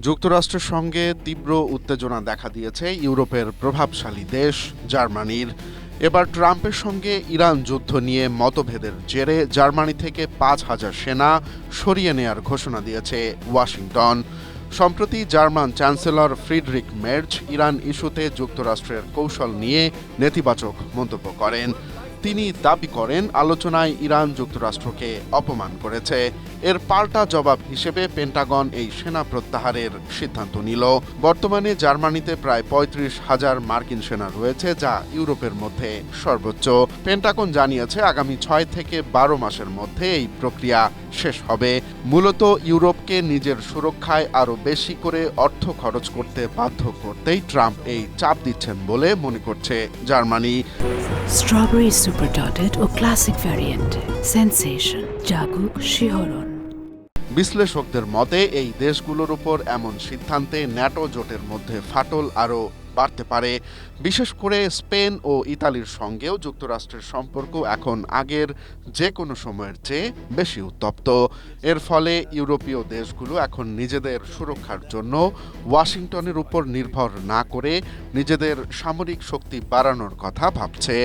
যুক্তরাষ্ট্রের সঙ্গে তীব্র উত্তেজনা দেখা দিয়েছে ইউরোপের প্রভাবশালী দেশ জার্মানির। এবার ট্রাম্পের সঙ্গে ইরান যুদ্ধ নিয়ে মতভেদের জেরে জার্মানি থেকে ৫,০০০ সেনা সরিয়ে নেয়ার ঘোষণা দিয়েছে ওয়াশিংটন। সম্প্রতি German chancellor Friedrich Merz Iran ইস্যুতে যুক্তরাষ্ট্রের কৌশল নিয়ে নেতিবাচক মন্তব্য করেন। তিনি দাবি করেন আলোচনায় ইরান যুক্তরাষ্ট্রকে অপমান করেছে। এর পাল্টা জবাব হিসেবে পেন্টাগন এই সেনা প্রত্যাহারের সিদ্ধান্ত নিল। বর্তমানে জার্মানিতে প্রায় ৩৫,০০০ মার্কিন সেনা রয়েছে, যা ইউরোপের মধ্যে সর্বোচ্চ। পেন্টাগন জানিয়েছে আগামী ৬ থেকে ১২ মাসের মধ্যে এই প্রক্রিয়া শেষ হবে। মূলত ইউরোপকে নিজের সুরক্ষায় আরও বেশি করে অর্থ খরচ করতে বাধ্য করতেই ট্রাম্প এই চাপ দিচ্ছেন বলে মনে করছে জার্মানি। স্ট্রবেরি সুপার ডটেড ও ক্লাসিক ভ্যারিয়েন্টে সেন্সেশন জাগুক শিহরণ। বিশ্লেষকদের মতে এই দেশগুলোর উপর এমন সিদ্ধান্তে ন্যাটো জোটের মধ্যে ফাটল আরও বাড়তে পারে। বিশেষ করে স্পেন ও ইতালির সঙ্গেও যুক্তরাষ্ট্রের সম্পর্ক এখন আগের যে কোনো সময়ের চেয়ে বেশি উত্তপ্ত। এর ফলে ইউরোপীয় দেশগুলো এখন নিজেদের সুরক্ষার জন্য ওয়াশিংটনের উপর নির্ভর না করে নিজেদের সামরিক শক্তি বাড়ানোর কথা ভাবছে।